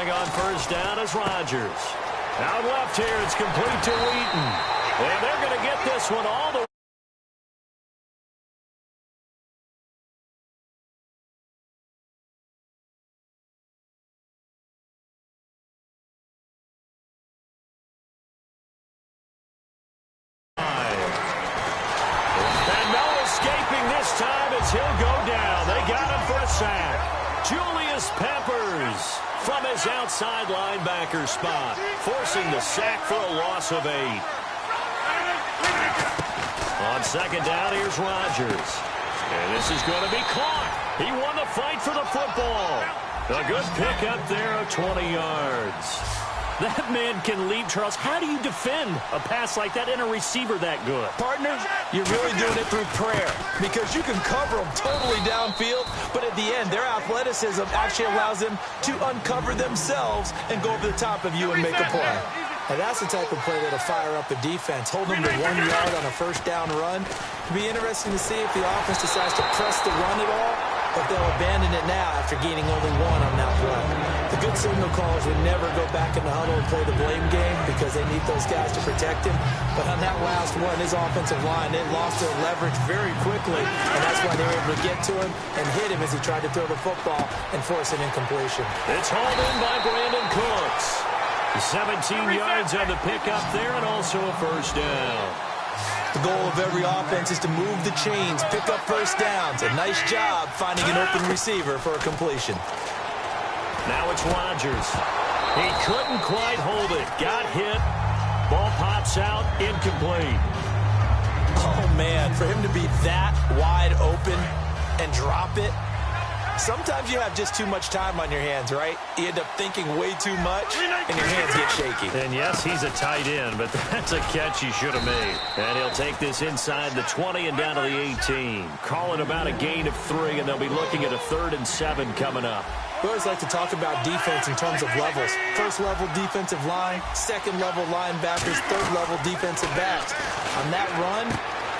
throwing on first down is Rodgers. Out left here, it's complete to Wheaton. And they're going to get this one all the way. This time as he'll go down. They got him for a sack. Julius Peppers from his outside linebacker spot, forcing the sack for a loss of 8. On second down, here's Rodgers. And this is going to be caught. He won the fight for the football. A good pickup there of 20 yards. That man can leap, Charles. How do you defend a pass like that and a receiver that good? Partner, you're really doing it through prayer because you can cover them totally downfield, but at the end, their athleticism actually allows them to uncover themselves and go over the top of you and make a play. And that's the type of play that'll fire up a defense. Hold them to 1 yard on a first down run. It'll be interesting to see if the offense decides to press the run at all, but they'll abandon it now after gaining only 1 on that play. The good signal callers would never go back in the huddle and play the blame game because they need those guys to protect him. But on that last one, his offensive line, they lost their leverage very quickly, and that's why they were able to get to him and hit him as he tried to throw the football and force an incompletion. It's hauled in by Brandon Cooks. 17 yards on the pickup there and also a first down. The goal of every offense is to move the chains, pick up first downs. A nice job finding an open receiver for a completion. Now it's Rodgers. He couldn't quite hold it. Got hit. Ball pops out. Incomplete. Oh, man, for him to be that wide open and drop it. Sometimes you have just too much time on your hands, right? You end up thinking way too much, and your hands get shaky. And yes, he's a tight end, but that's a catch he should have made. And he'll take this inside the 20 and down to the 18. Call it about a gain of 3, and they'll be looking at a 3rd and 7 coming up. We always like to talk about defense in terms of levels. First-level defensive line, second-level linebackers, third-level defensive backs. On that run,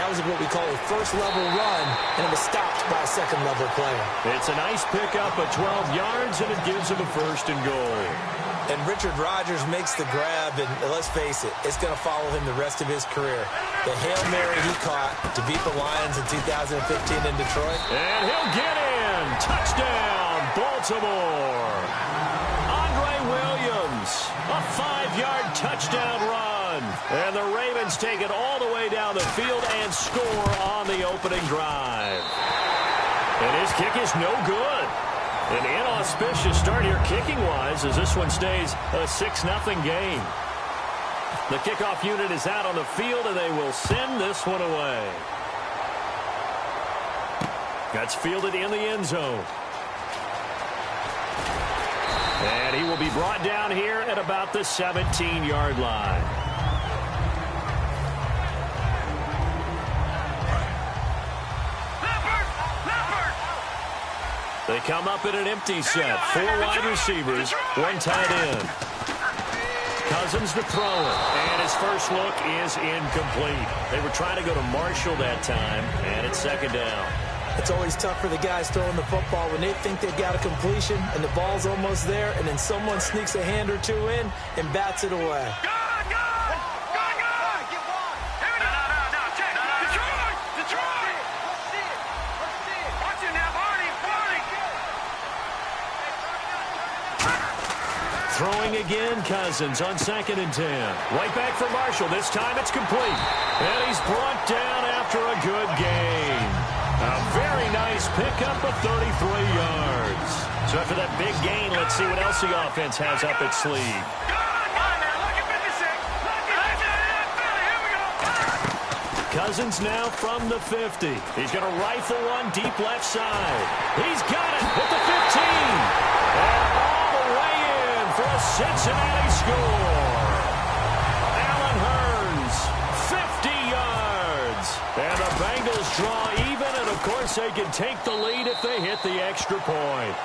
that was what we call a first-level run, and it was stopped by a second-level player. It's a nice pickup of 12 yards, and it gives him a 1st and goal. And Richard Rodgers makes the grab, and let's face it, it's going to follow him the rest of his career. The Hail Mary he caught to beat the Lions in 2015 in Detroit. And he'll get in. Touchdown, Baltimore. Andre Williams, a 5-yard touchdown run. And the Ravens take it all the way down the field and score on the opening drive. And his kick is no good. An inauspicious start here kicking-wise as this one stays a 6-0 game. The kickoff unit is out on the field, and they will send this one away. That's fielded in the end zone. And he will be brought down here at about the 17-yard line. They come up in an empty set. 4 wide receivers, 1 tight end. Cousins to throw it. And his first look is incomplete. They were trying to go to Marshall that time, and it's 2nd down. It's always tough for the guys throwing the football when they think they've got a completion and the ball's almost there, and then someone sneaks a hand or 2 in and bats it away. Throwing again, Cousins on 2nd and 10. Right back for Marshall. This time it's complete. And he's brought down after a good gain. A very nice pickup of 33 yards. So after that big gain, let's see what else the offense has up its sleeve. Cousins now from the 50. He's going to rifle one deep left side. He's got it at the 15. And all the way in for a Cincinnati score. Allen Hurns, 50 yards. And the Bengals draw even, and of course they can take the lead if they hit the extra point.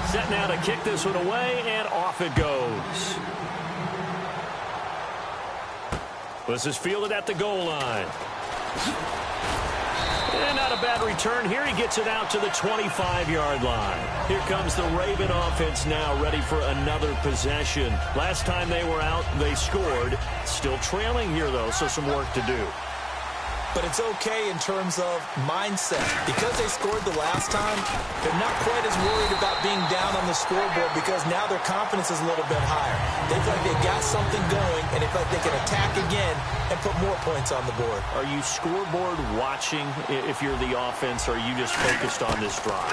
Set now to kick this one away, and off it goes. This is fielded at the goal line. And not a bad return here. He gets it out to the 25-yard line. Here comes the Raven offense now, ready for another possession. Last time they were out, they scored. Still trailing here, though, so some work to do. But it's okay in terms of mindset. Because they scored the last time, they're not quite as worried about being down on the scoreboard because now their confidence is a little bit higher. They feel like they've got something going, and they feel like they can attack again and put more points on the board. Are you scoreboard watching if you're the offense, or are you just focused on this drive?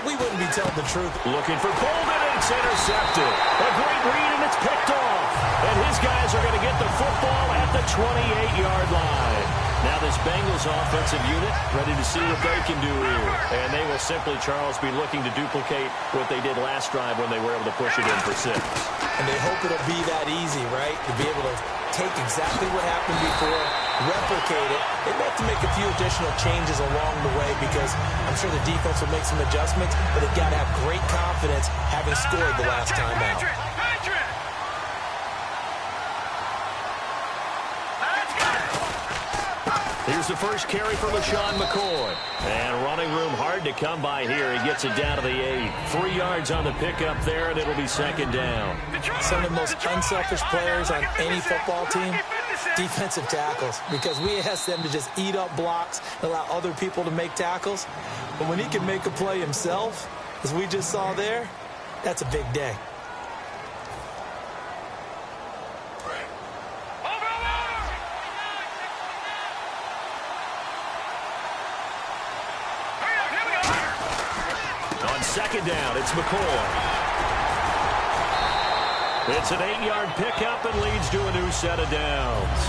We wouldn't be telling the truth. Looking for Bolden, and it's intercepted. A great read, and it's picked off. And his guys are going to get the football at the 28-yard line. Now this Bengals offensive unit ready to see what they can do here. And they will simply, Charles, be looking to duplicate what they did last drive when they were able to push it in for 6. And they hope it'll be that easy, right? To be able to take exactly what happened before, replicate it. They may have to make a few additional changes along the way because I'm sure the defense will make some adjustments, but they've got to have great confidence having scored the last time out. Here's the first carry for LaShawn McCoy. And running room hard to come by here. He gets it down to the 8. 3 yards on the pickup there, and it'll be second down. Some of the most unselfish players on any football team, defensive tackles, because we ask them to just eat up blocks and allow other people to make tackles. But when he can make a play himself, as we just saw there, that's a big day. Second down, it's McCoy. It's an 8-yard pickup and leads to a new set of downs.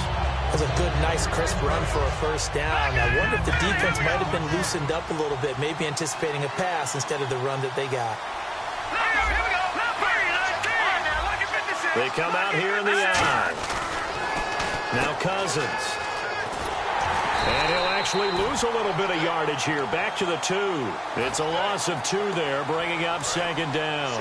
That was a good, nice, crisp run for a first down. I wonder if the defense might have been loosened up a little bit, maybe anticipating a pass instead of the run that they got. They come out here in the eye. Now Cousins. And he'll actually lose a little bit of yardage here. Back to the 2. It's a loss of 2 there, bringing up second down.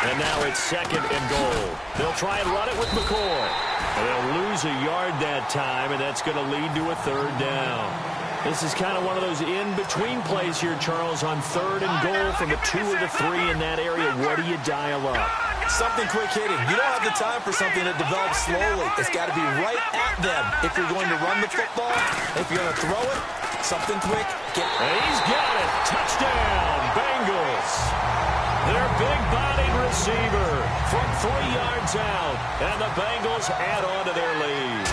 And now it's second and goal. They'll try and run it with McCoy. And they'll lose a yard that time, and that's going to lead to a third down. This is kind of one of those in-between plays here, Charles, on third and goal from the 2 or the 3 in that area. What do you dial up? Something quick hitting. You don't have the time for something that develops slowly. It's got to be right at them. If you're going to run the football, if you're going to throw it, something quick. And he's got it. Touchdown, Bengals. Their big-bodied receiver from 3 yards out. And the Bengals add on to their lead.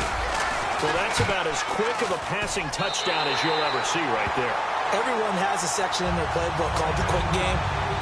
Well, that's about as quick of a passing touchdown as you'll ever see right there. Everyone has a section in their playbook called the quick game.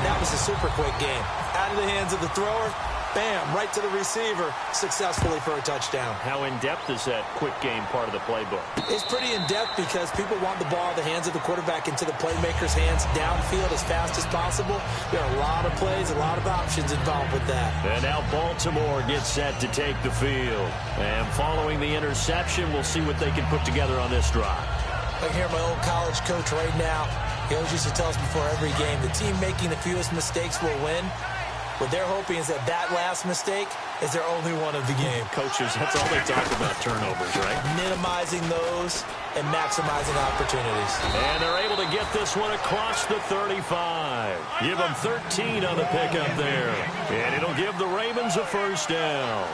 That was a super quick game. Out of the hands of the thrower, bam, right to the receiver, successfully for a touchdown. How in-depth is that quick game part of the playbook? It's pretty in-depth because people want the ball in the hands of the quarterback into the playmaker's hands downfield as fast as possible. There are a lot of plays, a lot of options involved with that. And now Baltimore gets set to take the field. And following the interception, we'll see what they can put together on this drive. I can hear my old college coach right now. He always used to tell us before every game, the team making the fewest mistakes will win. What they're hoping is that that last mistake is their only one of the game. Coaches, that's all they talk about, turnovers, right? Minimizing those and maximizing opportunities. And they're able to get this one across the 35. Give them 13 on the pickup there. And it'll give the Ravens a first down.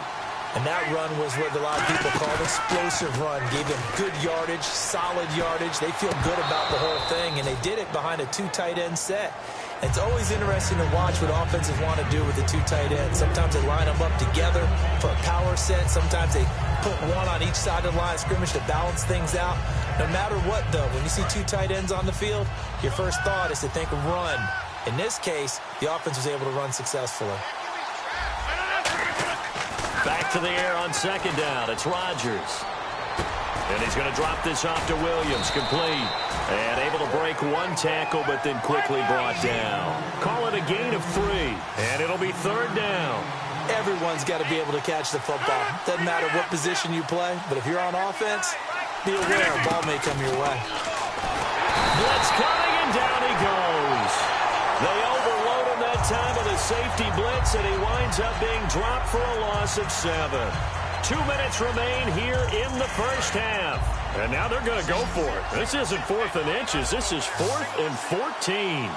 And that run was what a lot of people call an explosive run. Gave them good yardage, solid yardage. They feel good about the whole thing, and they did it behind a 2 tight end set. It's always interesting to watch what offenses want to do with the 2 tight ends. Sometimes they line them up together for a power set. Sometimes they put one on each side of the line of scrimmage to balance things out. No matter what, though, when you see 2 tight ends on the field, your first thought is to think run. In this case, the offense was able to run successfully. Back to the air on second down. It's Rodgers. And he's going to drop this off to Williams. Complete. And able to break 1 tackle, but then quickly brought down. Call it a gain of 3. And it'll be third down. Everyone's got to be able to catch the football. Doesn't matter what position you play, but if you're on offense, be aware, ball may come your way. Blitz coming, and down he goes. They overload him that time with a safety blitz, and he winds up being dropped for a loss of 7. 2 minutes remain here in the first half. And now they're going to go for it. This isn't 4th and inches. This is 4th and 14.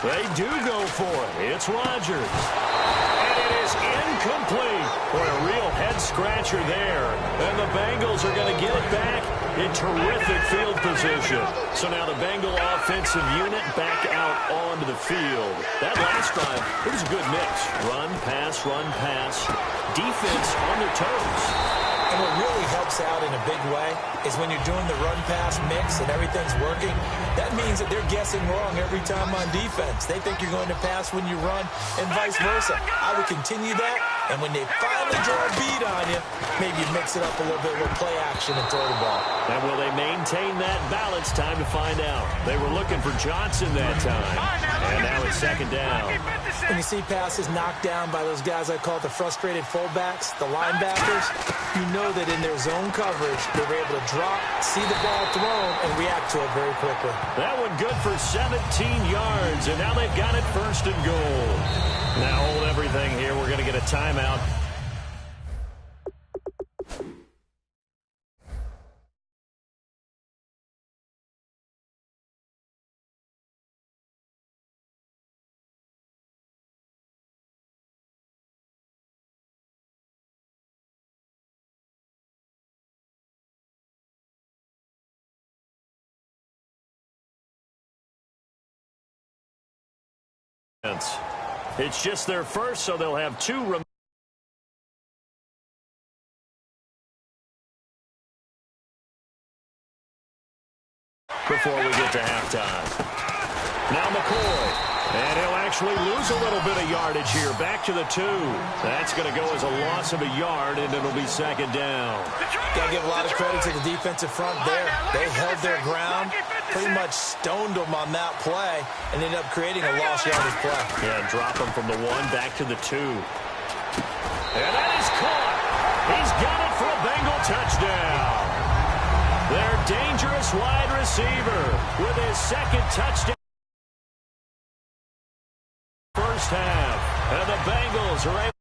They do go for it. It's Rodgers. And it is incomplete. Boy, a real head-scratcher there. And the Bengals are going to get it back in terrific field position. So now the Bengal offensive unit back out onto the field. That last drive, it was a good mix. Run, pass, defense on their toes. And what really helps out in a big way is when you're doing the run-pass mix and everything's working, that means that they're guessing wrong every time on defense. They think you're going to pass when you run and vice versa. I would continue that, and when they finally draw a beat on you, maybe mix it up a little bit with play action and throw the ball. And will they maintain that balance? Time to find out. They were looking for Johnson that time, and now it's 2nd down. When you see passes knocked down by those guys I call the frustrated fullbacks, the linebackers, you know that in their zone coverage, they were able to drop, see the ball thrown, and react to it very quickly. That one good for 17 yards, and now they've got it 1st and goal. Now hold everything here. We're going to get a timeout. It's just their first, so they'll have 2 before we get to halftime. Now McCoy. And he'll actually lose a little bit of yardage here. Back to the 2. That's going to go as a loss of a yard, and it'll be 2nd down. Got to give a lot of credit to the defensive front there. They held their ground, pretty much stoned them on that play, and ended up creating a lost yardage play. Yeah, drop them from the 1 back to the 2. And that is caught. He's got it for a Bengal touchdown. Their dangerous wide receiver with his 2nd touchdown. First half, and the Bengals are able